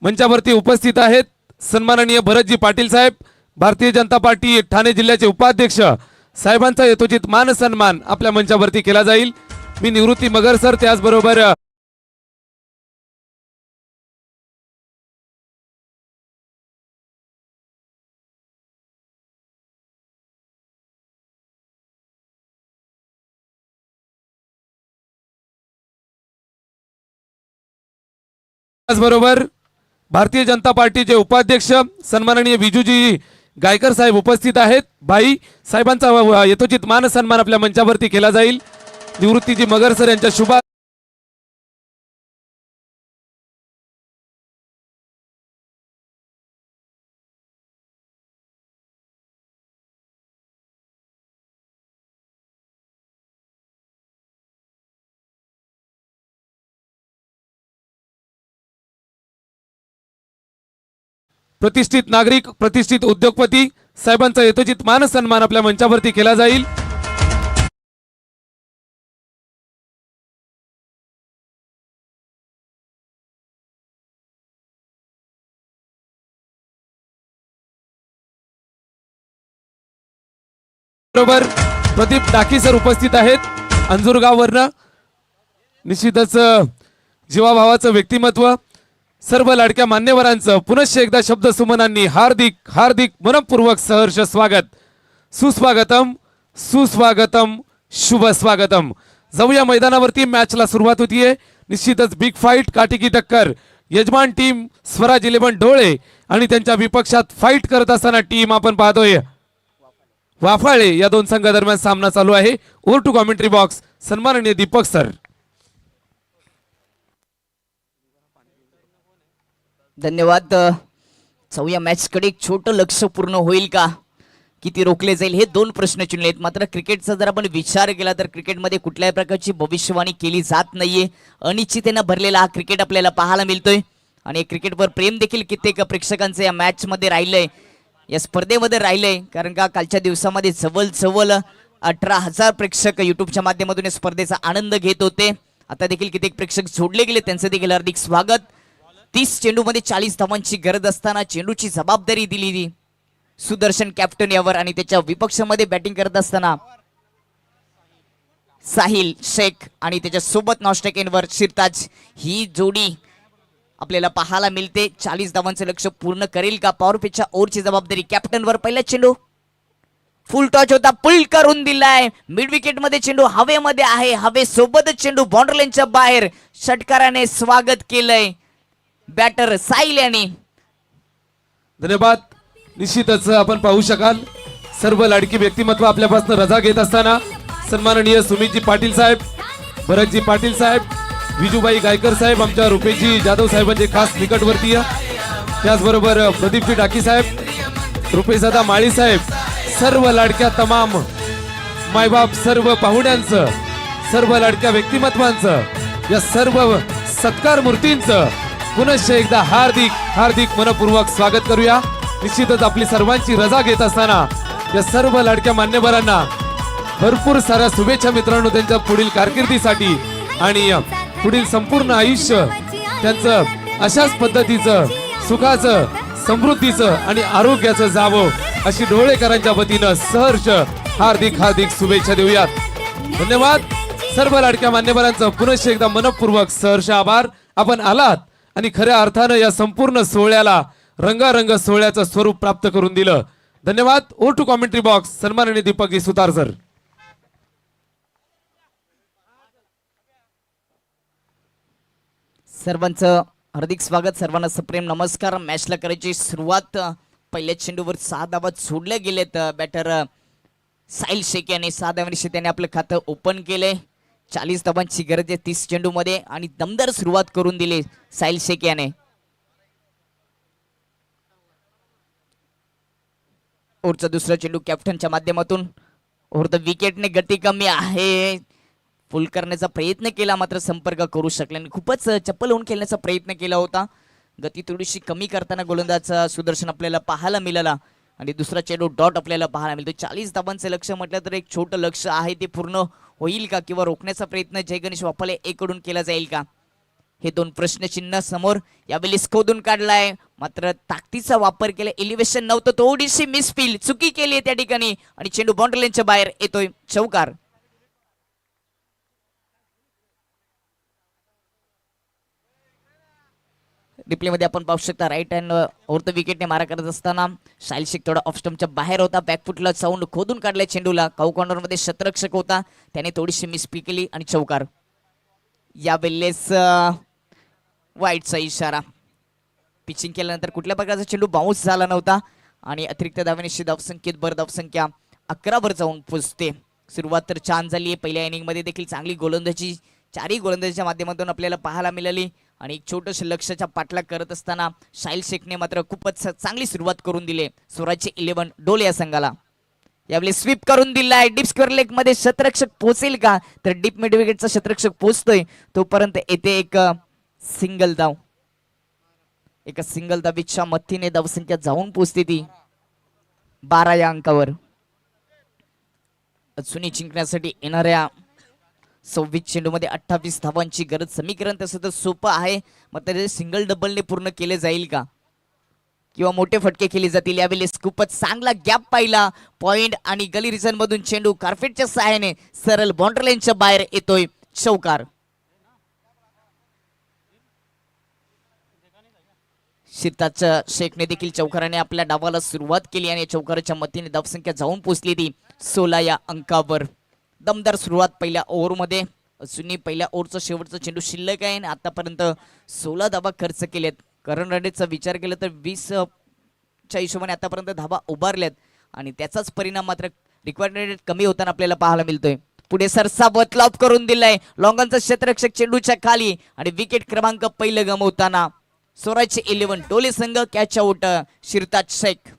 मंचावरती उपस्थित आहेत सन्माननीय भरतजी पाटील साहेब, भारतीय जनता पार्टी ठाणे जिल्ह्याचे उपाध्यक्ष. साहेबांचा यथोचित मान सन्मान आपल्या मंचावरती केला जाईल. मी निवृत्ती मगर सर, त्याचबरोबर भारतीय जनता पार्टीचे उपाध्यक्ष सन्माननीय विजूजी गायकर साहेब उपस्थित आहेत. भाई साहेबांचा यथोचित मान सन्मान आपल्या मंचावरती केला जाईल. निवृत्तीजी मगर सर यांच्या शुभ प्रतिष्ठित नागरिक, प्रतिष्ठित उद्योगपती साहेबांचा यथोचित मान सन्मान आपल्या मंचावरती केला जाईल. बरोबर प्रदीप डाकी सर उपस्थित आहेत अंजुरगाववरनं. निश्चितच जीवाभावाचं व्यक्तिमत्व, सर्व लाडक्या मान्यवरांचं पुनश्च एकदा शब्द सुमनांनी हार्दिक हार्दिक मनपूर्वक सहर्ष स्वागत. सुस्वागतम, सुस्वागतम, शुभ स्वागतम. जाऊया मैदानावरती. मॅचला सुरुवात होतीये. निश्चितच बिग फाईट काटिकी टक्कर. यजमान टीम स्वराज 11 डोळे आणि त्यांच्या विपक्षात फाईट करत असताना टीम आपण पाहतोय वाफाळे या दोन संघादरम्यान सामना चालू आहे. ओव्हर टू कॉमेंट्री बॉक्स सन्माननीय दीपक सर.
धन्यवाद. चौया मॅच कडे एक छोटं लक्ष पूर्ण होईल का, किती रोखले जाईल, हे दोन प्रश्न चिन्ह आहेत. मात्र क्रिकेटचा जर आपण विचार केला तर क्रिकेटमध्ये कुठल्याही प्रकारची भविष्यवाणी केली जात नाहीये. अनिश्चितेनं भरलेला हा क्रिकेट आपल्याला पाहायला मिळतोय आणि क्रिकेटवर प्रेम देखील कित्येक प्रेक्षकांचं या मॅच मध्ये राहिलंय, या स्पर्धेमध्ये राहिलंय. कारण का कालच्या दिवसामध्ये जवळ 18,000 प्रेक्षक युट्यूबच्या माध्यमातून या स्पर्धेचा आनंद घेत होते. आता देखील कित्येक प्रेक्षक जोडले गेले, त्यांचं देखील हार्दिक स्वागत. 30 चेंडूमध्ये 40 धावांची गरज असताना चेंडूची जबाबदारी दिली सुदर्शन कॅप्टन यावर आणि त्याच्या विपक्षामध्ये बॅटिंग करत असताना साहिल शेख आणि त्याच्या सोबत नॉस्टेकेनवर शिरताज ही जोडी आपल्याला पाहायला मिळते. 40 धावांचं लक्ष पूर्ण करेल का? पॉवर पिचच्या ओव्हरची जबाबदारी कॅप्टनवर. पहिला चेंडू फुल टॉच होता, पुल करून दिलाय. मिड विकेट मध्ये चेंडू हवेमध्ये आहे, हवे सोबतच चेंडू बाउंड्री लाईनच्या बाहेर. षटकाराने स्वागत केलंय बॅटर साहिल यांनी.
धन्यवाद. निश्चितच आपण पाहू शकाल सर्व लाडकी व्यक्तिमत्व आपल्यापासून रजा घेत असताना सन्माननीय सुमितजी पाटील साहेब, भरतजी पाटील साहेब, विजूबाई गायकर साहेब, आमच्या रुपेशजी जाधव साहेबांचे खास निकटवर्तीय, त्याचबरोबर प्रदीपजी टाकी साहेब, रुपेशदादा माळी साहेब, सर्व लाडक्या तमाम मायबाप, सर्व पाहुण्यांचं, सर्व लाडक्या व्यक्तिमत्वांचं, या सर्व सत्कार मूर्तींचं पुनश्च एकदा हार्दिक हार्दिक मनपूर्वक स्वागत करूया. निश्चितच आपली सर्वांची रजा घेत असताना या सर्व लाडक्या मान्यवरांना भरपूर साऱ्या शुभेच्छा मित्रांनो, त्यांच्या पुढील कारकिर्दीसाठी आणि पुढील संपूर्ण आयुष्य त्यांचं अशाच पद्धतीचं सुखाचं, समृद्धीचं आणि आरोग्याचं जावं अशी डोळेकरांच्या वतीनं सहर्ष हार्दिक हार्दिक शुभेच्छा देऊयात. धन्यवाद. सर्व लाडक्या मान्यवरांचं पुनश्च एकदा मनपूर्वक सहर्ष आभार. आपण आलात आणि खऱ्या अर्थानं या संपूर्ण सोहळ्याला रंगारंग सोहळ्याचं स्वरूप प्राप्त करून दिलं. धन्यवाद. ओव्हर टू कॉमेंट्री बॉक्स सन्माननीय दीपक सुतार सर.
सर्वांचं हार्दिक स्वागत, सर्वांना सप्रेम नमस्कार. मॅचला करायची सुरुवात. पहिल्या चेंडूवर 6 धावा सोडल्या गेलेत. बॅटर साहिल शेख याने 6 धावांनी त्याने आपलं खातं ओपन केले. 40 धावांची गरज आहे 30 चेंडू मध्ये आणि दमदार सुरुवात करून दिली साहिल शेख याने. ओव्हरचा दुसरा चेंडू कॅप्टनच्या माध्यमातून. ओव्हर द विकेटने गती कमी आहे, फुल करण्याचा प्रयत्न केला मात्र संपर्क करू शकले नाही. खूपच चप्पल होऊन खेळण्याचा प्रयत्न केला होता. गती थोडीशी कमी करताना गोलंदाज सुदर्शन आपल्याला पाहायला मिळाला आणि दुसरा चेंडू डॉट आपल्याला पाहायला मिळतो. 40 धावांचं लक्ष म्हटलं तर एक छोटं लक्ष आहे, ते पूर्ण होईल का किंवा रोखण्याचा प्रयत्न जय गणेश वाफाळे कडून केला जाईल का, हे दोन प्रश्नचिन्ह समोर. यावेळी खोदून काढलाय मात्र ताकदीचा वापर केला. एलिव्हेशन नव्हतं, थोडीशी मिसफील चुकी केली त्या ठिकाणी आणि चेंडू बाउंड्री लाईनच्या बाहेर येतोय. चौकार. रिप्ले मध्ये आपण पाहू शकता राईट हँड ओव्हर द विकेटने मारा करत असताना साहिल शेख थोडा ऑफ स्टंपच्या बाहेर होता. बॅकफुटला चावून खोदून काढलाय चेंडूला. काऊ कॉर्नर मध्ये शतरक्षक होता, त्याने थोडीशी मिसपी केली आणि चौकार. यावेळेस वाईटचा इशारा. पिचिंग केल्यानंतर कुठल्या प्रकारचा चेंडू बाउन्स झाला नव्हता आणि अतिरिक्त धावांची धावसंख्येत भर धावसंख्या 11 वर जाऊन पोहोचते. सुरुवात तर छान झाली आहे. पहिल्या इनिंग मध्ये देखील चांगली गोलंदाजी चारही गोलंदाजीच्या माध्यमातून आपल्याला पाहायला मिळाली आणि एक छोटंसं लक्ष्याच्या पाठलाग करत असताना साहिल शेखने मात्र खूपच चांगली सुरुवात करून दिली स्वराजचे 11 डोले या संघाला. यावेळी स्वीप करून दिलाय. डीप स्क्वेअर लेग मध्ये शतरक्षक पोहोचेल का, तर डीप मिड विकेटचा शतरक्षक पोहोचतोय तोपर्यंत येते एक सिंगल धाव. एका सिंगल धावीच्या मदतीने धावसंख्या जाऊन पोहोचते ती 12 या अंकावर. अजूनही जिंकण्यासाठी येणाऱ्या 26 चेंडू मध्ये 28 धावांची गरज. समीकरण तसं तर सोपं आहे, मग त्याचे सिंगल डबलने पूर्ण केले जाईल का किंवा मोठे फटके केले जातील. यावेळेस खूपच चांगला गॅप पाहिला. पॉइंट आणि गली रिजन मधून चेंडू कार्पेटच्या सहाय्याने सरळ बाउंड्री लाईनच्या बाहेर येतोय. चौकार. शिरताज शेखने देखील चौकाराने आपल्या डावाला सुरुवात केली आणि चौकाराच्या मदतीने धावसंख्या जाऊन पोहोचली ती 16 या अंकावर. दमदार सुरुवात पहिल्या ओव्हरमध्ये. अजूनही पहिल्या ओव्हरचा शेवटचा चेंडू शिल्लक आहे आणि आतापर्यंत 16 धाबा खर्च केलेत. करण रडेचा विचार केला तर 20 च्या हिशोबाने आतापर्यंत धाबा उभारल्यात आणि त्याचाच परिणाम मात्र रिक्वायरमेंट कमी होताना आपल्याला पाहायला मिळतोय. पुढे सरसावत लॉप करून दिलाय लॉंगनचा क्षेत्ररक्षक चेंडूच्या खाली आणि विकेट क्रमांक पहिलं गमावताना स्वराज्य 11 टोले संघ कॅच आउट शिरताज शेख.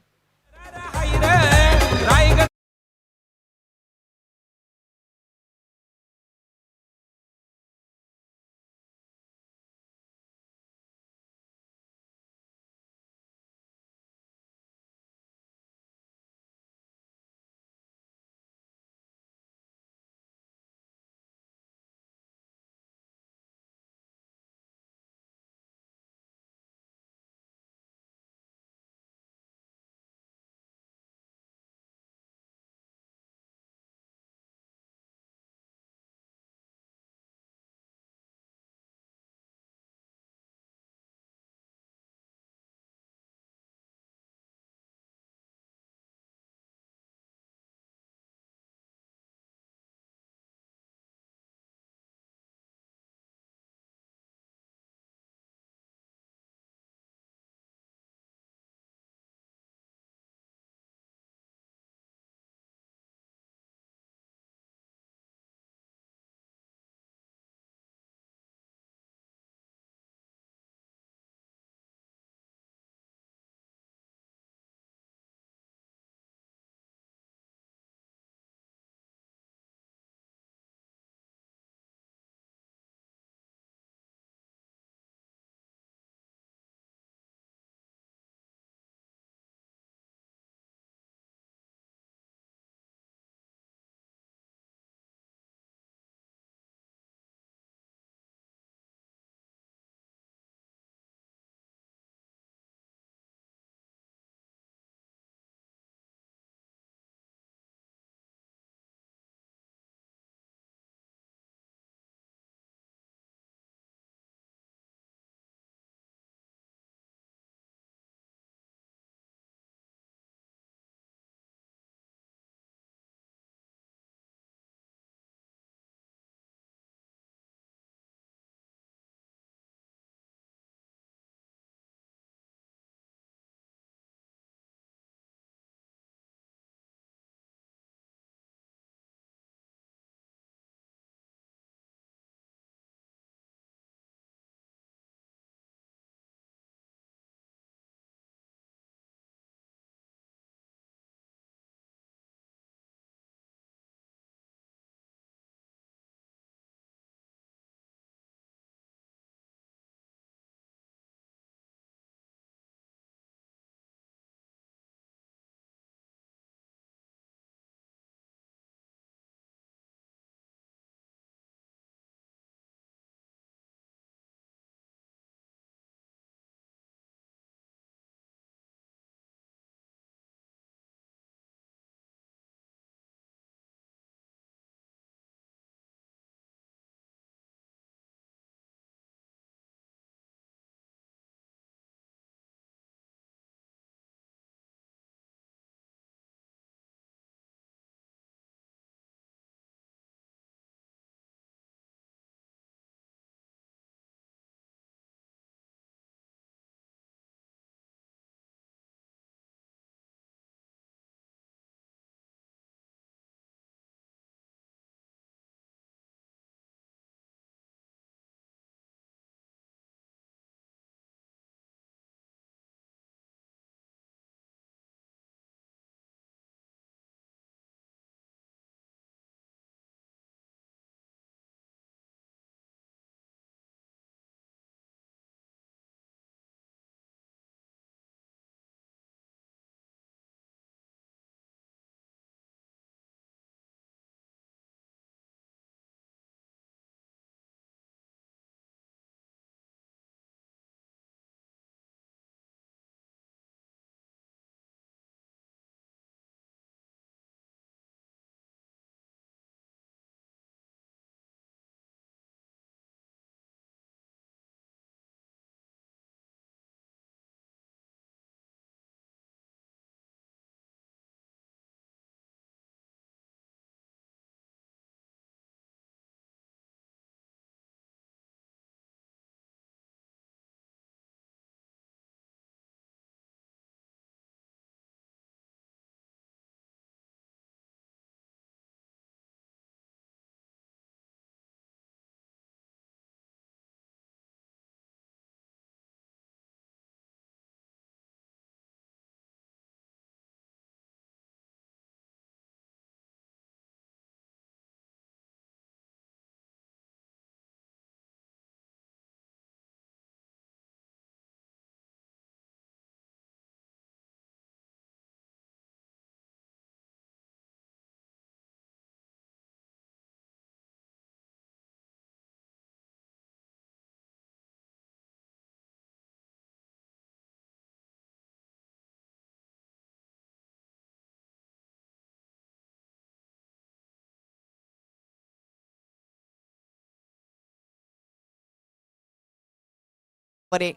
बरे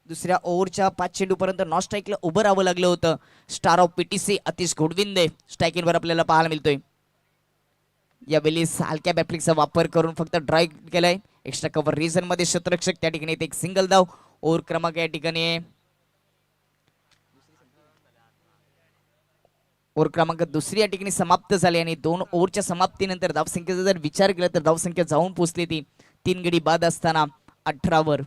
दुसऱ्या ओव्हरच्या 5 चेंडूपर्यंत नॉन स्ट्राईकला उभं राहावं लागलं होतं. स्टार ऑफ पीटीसी अतिश गोडविंदे स्ट्रायकिंगवर आपल्याला पाहायला मिळतोय. यावेळी हलक्या बॅटलिंगचा वापर करून फक्त ड्राईव्ह केलाय. एक्स्ट्रा कव्हर रिजन मध्ये क्षेत्ररक्षक त्या ठिकाणी एक सिंगल धाव. ओव्हर क्रमांक या ठिकाणी ओव्हर क्रमांक दुसरी या ठिकाणी समाप्त झाली आणि 2 ओव्हरच्या समाप्तीनंतर धावसंख्येचा जर विचार केला तर धावसंख्या जाऊन पोहोचली ती 3 गडी बाद असताना 18 वर.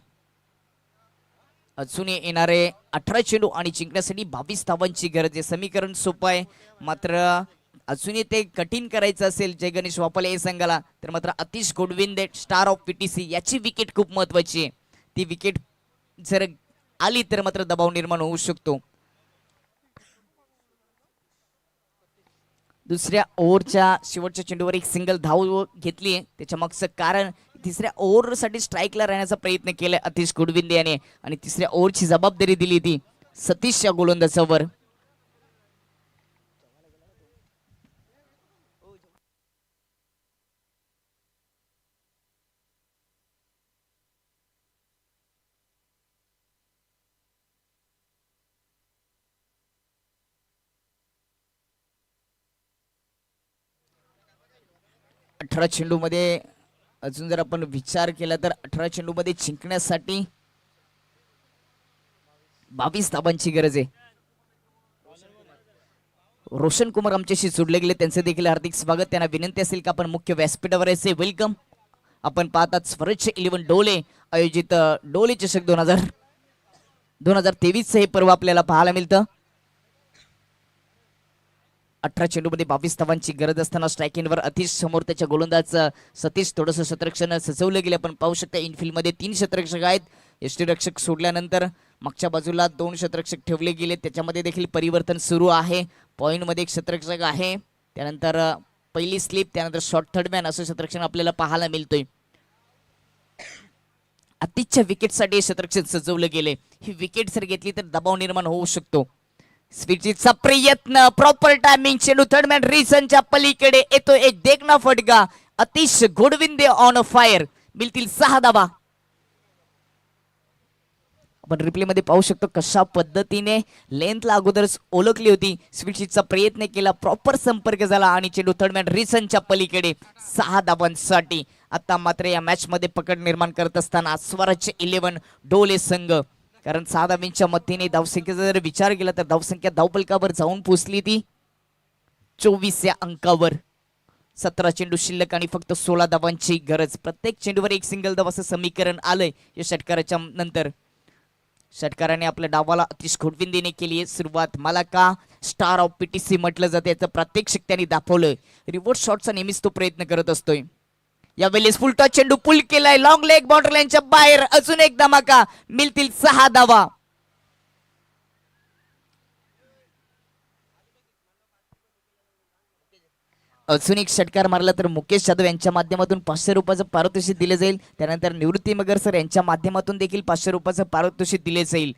अजून येणारे 18 चेंडू आणि जिंकण्यासाठी 22 धावांची गरज आहे. समीकरण सोपं आहे, मात्र अजूनही ते कठीण करायचं असेल जय गणेश वापले या संघाला तर मात्र अतिश गोडविंदे स्टार ऑफ पीटीसी याची विकेट खूप महत्वाची आहे. ती विकेट जर आली तर मात्र दबाव निर्माण होऊ शकतो. दुसऱ्या ओव्हरच्या शेवटच्या चेंडूवर एक सिंगल धाव घेतली आहे. त्याच्या मागचं कारण तिसऱ्या ओव्हरसाठी स्ट्राईकला राहण्याचा प्रयत्न केलाय अतिश गोडविंदे याने आणि तिसऱ्या ओव्हरची जबाबदारी दिली ती सतीश या गोलंदाजावर. अठरा चेंडू मध्ये अजून जर आपण विचार केला तर 18 चेंडू मध्ये जिंकण्यासाठी 22 धावांची गरज आहे. रोशन कुमार आमच्याशी जोडले गेले, त्यांचे देखील हार्दिक स्वागत. त्यांना विनंती असेल का आपण मुख्य व्यासपीठावर यायचे. वेलकम. आपण पाहतात स्वराज्य 11 डोले आयोजित डोले चषक 2023 हे पर्व आपल्याला पाहायला मिळतं. 18 चेंडू मध्ये 22 धावांची गरज असताना स्ट्रायकिंगवर अतिश समोर त्याच्या गोलंदाज सतीश थोडंसं क्षेत्ररक्षण सजवलं गेलं. आपण पाहू शकता इनफिल्ड मध्ये 3 क्षेत्ररक्षक आहेत. यष्टीरक्षक सोडल्यानंतर मागच्या बाजूला 2 क्षेत्ररक्षक ठेवले गेले, त्याच्यामध्ये देखील परिवर्तन सुरू आहे. पॉइंट मध्ये एक क्षेत्ररक्षक आहे, त्यानंतर पहिली स्लिप, त्यानंतर शॉर्ट थर्डमॅन असं क्षेत्ररक्षण आपल्याला पाहायला मिळतोय. अतिशय विकेटसाठी क्षेत्ररक्षण सजवलं गेले. ही विकेट जर घेतली तर दबाव निर्माण होऊ शकतो. स्विचचा प्रयत्न, प्रॉपर टायमिंग, चेंडू थर्डमॅन रिसनच्या पलीकडे येतो. एक देखना फटका. अतिश गोडविंदे ऑन फायर. मिळतील 6 धावा. आपण रिप्ले मध्ये पाहू शकतो कशा पद्धतीने लेंथला अगोदरच ओळखली होती. स्विचचा प्रयत्न केला, प्रॉपर संपर्क झाला आणि चेंडू थर्डमॅन रिसनच्या पलीकडे 6 धावांसाठी. आता मात्र या मॅच मध्ये पकड निर्माण करत असताना स्वराज्य 11 डोले संघ, कारण 6 धावांच्या मतीने धावसंख्येचा जर विचार केला तर धावसंख्या धावफलकावर जाऊन पोहोचली ती 24 या अंकावर. 17 चेंडू शिल्लक आणि फक्त 16 धावांची गरज. प्रत्येक चेंडूवर एक सिंगल धाव असं समीकरण आलंय या षटकाराच्या नंतर. षटकाराने आपल्या डावाला अतिश गोडविंदेने केली आहे सुरुवात. मला का स्टार ऑफ पीटीसी म्हटलं जाते याचं प्रात्यक्षिक त्यांनी दाखवलंय. रिव्हर्स शॉटचा नेहमीच तो प्रयत्न करत असतोय. यावेळेस फुल टॉस चेंडू पुल केलाय, लॉंग लेग बाउंड्री लाईनच्या बाहेर. अजून एक धमाका. मिळतील 6 धावा. अजून एक षटकार मारला तर मुकेश जाधव यांच्या माध्यमातून 500 रुपयाचं पारितोषिक दिले जाईल. त्यानंतर निवृत्ती मगर सर यांच्या माध्यमातून देखील 500 रुपयाचं पारितोषिक दिले जाईल.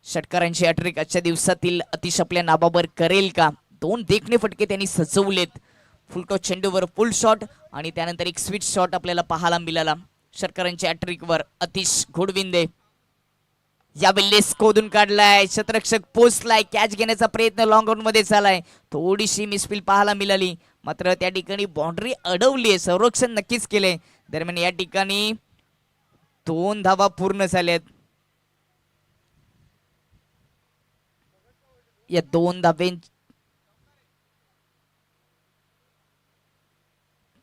षटकारांची हॅट्रिक आजच्या दिवसातील अतिश आपल्या नाबावर करेल का? 2 देखणे फटके त्यांनी सजवलेत. फुलटॉस चेंडूवर फुल शॉट आणि त्यानंतर एक स्वीट शॉट आपल्याला पाहायला मिळाला. षटकारांच्या हॅट्रिकवर अतिश गोडविंदे. यावेळेस खोदून काढलाय, क्षेत्ररक्षक पोचलाय, कॅच घेण्याचा प्रयत्न लॉंग राऊंड मध्ये झालाय. थोडीशी मिसफील पाहायला मिळाली, मात्र त्या ठिकाणी बाउंड्री अडवली आहे. संरक्षण नक्कीच केले. दरम्यान या ठिकाणी 2 धावा पूर्ण झाल्यात. या 2 धावे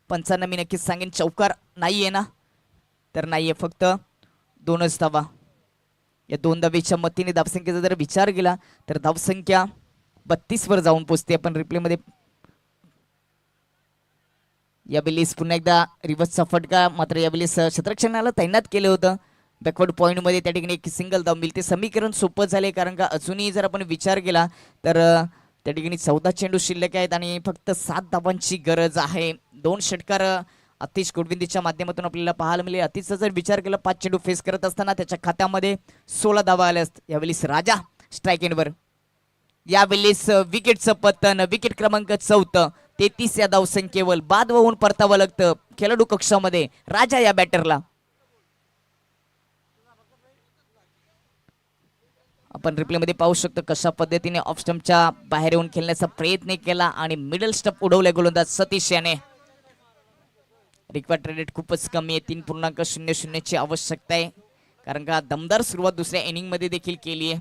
95 मी नक्कीच सांगेन चौकार नाहीये ना, तर नाहीये, फक्त 2च धावा. या 2 धावेच्या मतीने धावसंख्येचा जर विचार केला तर धावसंख्या 32 वर जाऊन पोहोचते. आपण रिप्ले मध्ये यावेळेस पुन्हा एकदा रिव्हर्सचा फटका, मात्र यावेळेस क्षेत्ररक्षणाला तैनात केलं होतं. बॅकवर्ड पॉइंट मध्ये त्या ठिकाणी एक सिंगल धाव मिळते. समीकरण सोपं झाले, कारण का अजूनही जर आपण विचार केला तर त्या ठिकाणी 14 चेंडू शिल्लक आहेत आणि फक्त 7 धावांची गरज आहे. 2 षटकार अतिश गोडविंदेच्या माध्यमातून आपल्याला पाहायला मिळेल. अतिशचा जर विचार केला 5 चेंडू फेस करत असताना त्याच्या खात्यामध्ये 16 धावा आल्या असतात. यावेळेस राजा स्ट्रायकिंगवर. यावेळेस विकेटचं पतन, विकेट क्रमांक 14. 33 या धावसंख्येवर बाद होऊन परतावं लागतं खेळाडू कक्षामध्ये राजा या बॅटरला. आपण रिप्लेमध्ये पाहू शकतो कशा पद्धतीने ऑफ स्टंपच्या बाहेर येऊन खेळण्याचा प्रयत्न केला आणि मिडल स्टंप उडवले गोलंदाज सतीश याने. रिक्वायर्ड रेट खूपच कमी आहे, 3.00 ची आवश्यकता आहे, कारण का दमदार सुरुवात दुसऱ्या इनिंग मध्ये देखील केली आहे.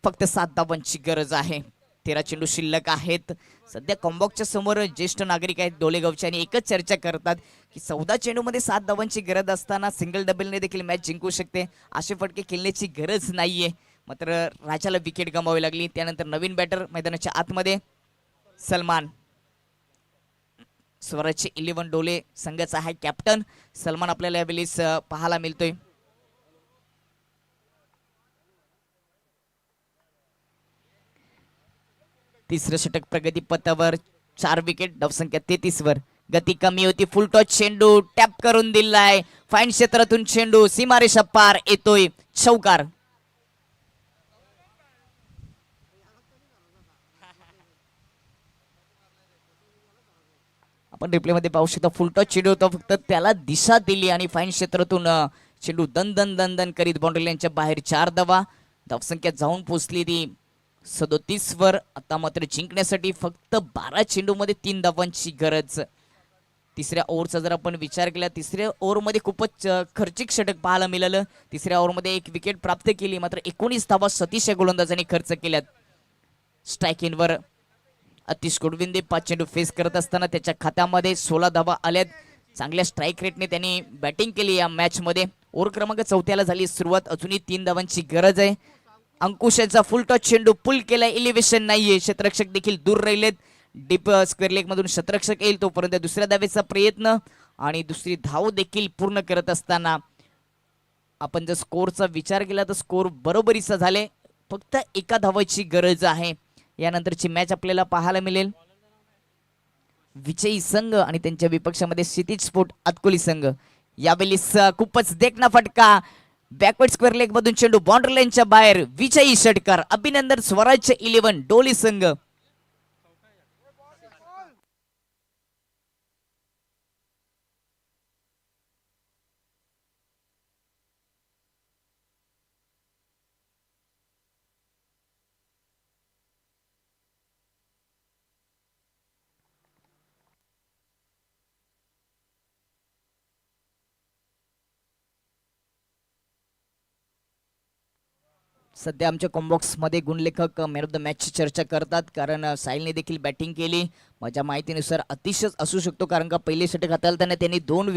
फक्त 7 धावांची गरज आहे. 13 चेंडू शिल्लक आहेत. सध्या कॉम्बॉक्सच्या समोर ज्येष्ठ नागरिक आहेत डोलेगावचे आणि एकच चर्चा करतात की 14 चेंडूमध्ये 7 धावांची गरज असताना सिंगल डबलने देखील मॅच जिंकू शकते. असे फटके खेळण्याची गरज नाहीये. मात्र राजाला विकेट गमावी लागली. त्यानंतर नवीन बॅटर मैदानाच्या आतमध्ये सलमान. स्वराजचे 11 डोले संघाचा आहे कॅप्टन सलमान आपल्याला यावेळेस पाहायला मिळतोय. तिसरं षटक प्रगती पथावर, 4 विकेट, धावसंख्या 33 वर. गती कमी होती. फुल टॉच चेंडू टॅप करून दिलाय. फाईन क्षेत्रातून चेंडू सीमारेषा पार येतोय. चौकार. आपण रिप्ले मध्ये पाहू शकता फुल टॉच चेंडू होता, फक्त त्याला दिशा दिली आणि फाईन क्षेत्रातून चेंडू दन दन दन दन करीत बाउंड्री लाईनच्या बाहेर 4 धावा. धावसंख्या जाऊन पोहोचली ती 37 वर. आता मात्र जिंकण्यासाठी फक्त 12 चेंडू मध्ये 3 धावांची गरज. तिसऱ्या ओव्हरचा जर आपण विचार केला, तिसऱ्या ओव्हरमध्ये खूपच खर्चिक षटक पाहायला मिळालं. तिसऱ्या ओव्हरमध्ये 1 विकेट प्राप्त केली, मात्र 19 धावा सतीश या गोलंदाजांनी खर्च केल्यात. स्ट्राईक इनवर अतिश गोडविंदे 5 चेंडू फेस करत असताना त्याच्या खात्यामध्ये 16 धावा आल्यात. चांगल्या स्ट्राईक रेटने त्यांनी बॅटिंग केली या मॅच मध्ये. ओव्हर क्रमांक 4 झाली सुरुवात. अजूनही 3 धावांची गरज आहे. अंकुश यांचा फुल टॉच चेंडू पुल केला. इलिव्हेशन नाहीये. क्षेत्ररक्षक देखील दूर राहिलेत. डीप स्क्वेअर लेग मधून क्षेत्ररक्षक येईल तोपर्यंत दुसऱ्या धावेचा प्रयत्न आणि दुसरी धाव देखील पूर्ण करत असताना आपण जर स्कोरचा विचार केला तर स्कोर बरोबरीचा झाले. फक्त 1 धावाची गरज आहे. यानंतरची मॅच आपल्याला पाहायला मिळेल विजयी संघ आणि त्यांच्या विपक्षामध्ये क्षितिज स्पोर्ट अतकोली संघ. यावेळेस खूपच देखना फटका. बॅकवर्ड स्क्वेअर लेग मधून चेंडू बाउंड्री लाईनच्या बाहेर. विजयी षटकार. अभिनंदन स्वराजचे 11 डोली संघ. सध्या आमच्या कॉम्बॉक्स मध्ये गुणलेखक मॅन ऑफ द मॅच ची चर्चा करतात, कारण साहिलने देखील बॅटिंग केली. माझ्या माहितीनुसार अतिशय असू शकतो, कारण का पहिले षटक हाताळताना त्यांनी 2